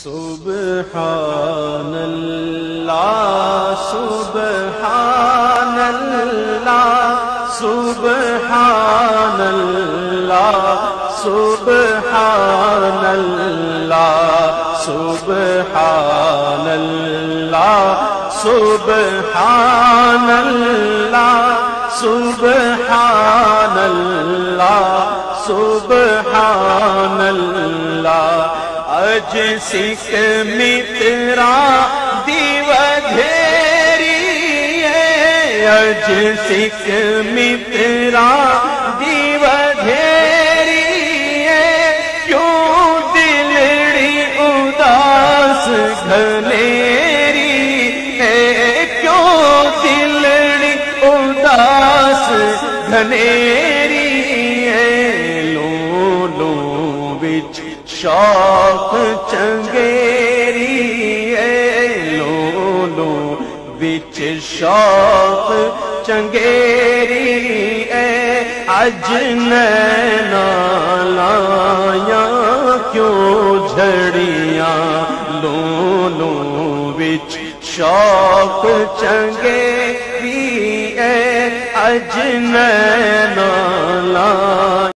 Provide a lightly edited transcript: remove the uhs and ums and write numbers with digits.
سبحان اللہ سبحان اللہ سبحان اللہ سبحان اللہ سبحان اللہ سبحان اللہ سبحان اللہ سبحان اللہ اج سکھ مترا دیو دھیری اج سکھ مترا دیو دھیری کیوں دلڑی اداس گھنیری ہے کیوں دلڑی اداس گھنیری ہے لو لو وچ شوق چنگیری ہے لو لو وچ شوق چنگیری ہے اج نینا لایا کیوں جھڑیاں لو لو وچ شوق چنگیری ہے اج نینا لایا